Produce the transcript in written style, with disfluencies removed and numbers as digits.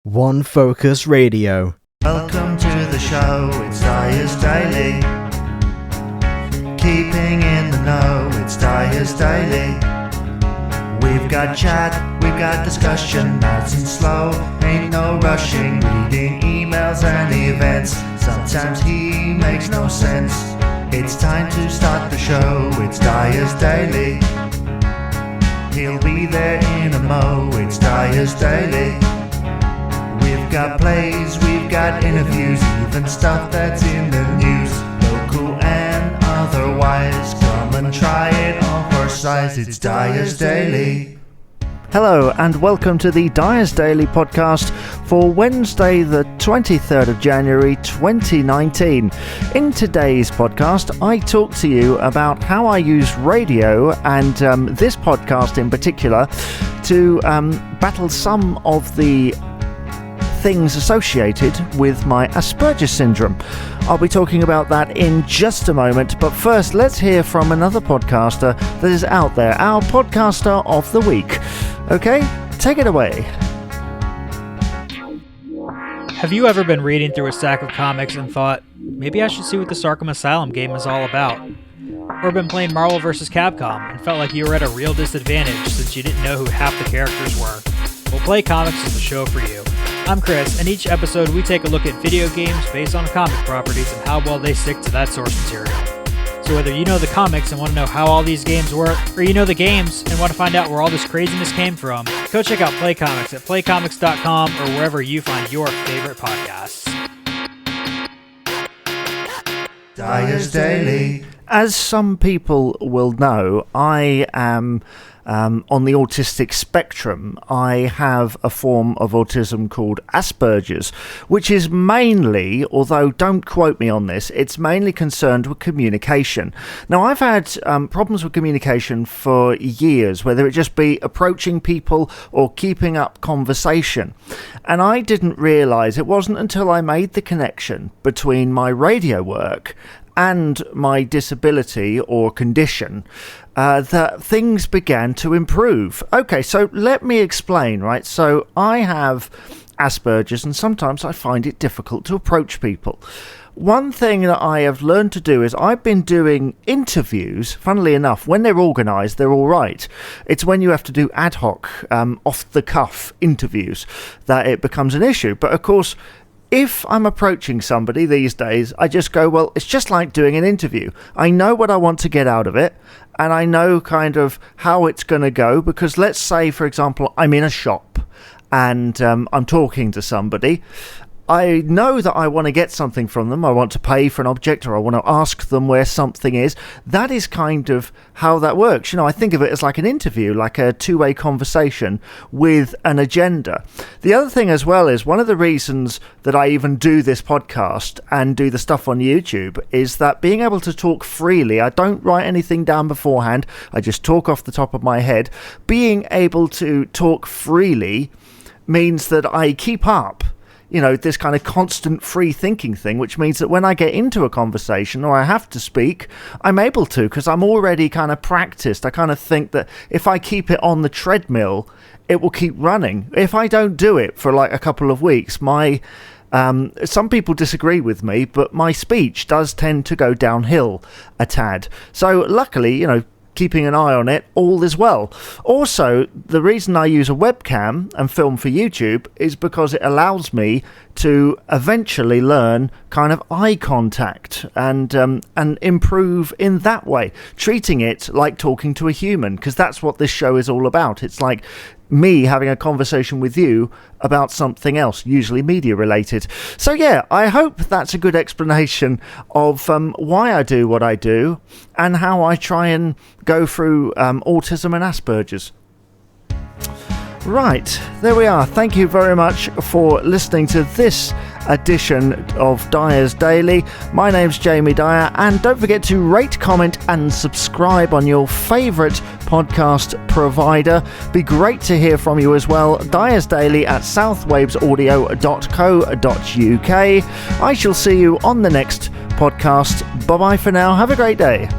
One Focus Radio. Welcome to the show, it's Dyer's Daily. Keeping in the know, it's Dyer's Daily. We've got chat, we've got discussion, nice and slow, ain't no rushing, reading emails and events. Sometimes he makes no sense. It's time to start the show, it's Dyer's Daily. He'll be there in a mo, it's Dyer's Daily. We've got plays, we've got interviews, even stuff that's in the news. Local and otherwise, come and try it on for size, it's Dyer's Daily. Hello and welcome to the Dyer's Daily podcast for Wednesday the 23rd of January 2019. In today's podcast I talk to you about how I use radio and this podcast in particular to battle some of the things associated with my Aspergers syndrome. I'll be talking about that in just a moment, but first let's hear from another podcaster that is out there, our podcaster of the week. Okay, take it away. Have you ever been reading through a stack of comics and thought, maybe I should see what this Arkham Asylum game is all about? Or been playing Marvel vs. Capcom and felt like you were at a real disadvantage since you didn't know who half the characters were? Well, Play Comics is the show for you. I'm Chris, and each episode we take a look at video games based on comic properties and how well they stick to that source material. So whether you know the comics and want to know how all these games work, or you know the games and want to find out where all this craziness came from, go check out Play Comics at playcomics.com or wherever you find your favorite podcasts. Dyer's Daily. As some people will know, I am on the autistic spectrum. I have a form of autism called aspergers, which is mainly, although don't quote me on this, it's mainly concerned with communication. Now, I've had problems with communication for years, whether it just be approaching people or keeping up conversation. And I didn't realise, it wasn't until I made the connection between my radio work and my disability or condition that things began to improve. Okay, so let me explain, right? So I have Asperger's and sometimes I find it difficult to approach people. One thing that I have learned to do is I've been doing interviews, funnily enough, when they're organised, they're all right. It's when you have to do ad hoc, off-the-cuff interviews that it becomes an issue. But of course, if I'm approaching somebody these days, I just go, well, it's just like doing an interview. I know what I want to get out of it, and I know kind of how it's going to go, because let's say, for example, I'm in a shop, and I'm talking to somebody. I know that I want to get something from them. I want to pay for an object, or I want to ask them where something is. That is kind of how that works. You know, I think of it as like an interview, like a two-way conversation with an agenda. The other thing as well is one of the reasons that I even do this podcast and do the stuff on YouTube is that being able to talk freely, I don't write anything down beforehand. I just talk off the top of my head. Being able to talk freely means that I keep up, you know, this kind of constant free thinking thing, which means that when I get into a conversation or I have to speak, I'm able to, because I'm already kind of practiced. I kind of think that if I keep it on the treadmill, it will keep running. If I don't do it for like a couple of weeks, some people disagree with me, but my speech does tend to go downhill a tad. So luckily, you know, keeping an eye on it, all is well. Also, the reason I use a webcam and film for YouTube is because it allows me to eventually learn kind of eye contact and improve in that way, treating it like talking to a human, because that's what this show is all about. It's like me having a conversation with you about something else, usually media related. So yeah, I hope that's a good explanation of why I do what I do and how I try and go through autism and Asperger's. Right, there we are. Thank you very much for listening to this edition of Dyer's Daily. My name's Jamie Dyer, and don't forget to rate, comment and subscribe on your favourite podcast provider. Be great to hear from you as well. Dyer's Daily at southwavesaudio.co.uk. I shall see you on the next podcast. Bye bye for now. Have a great day.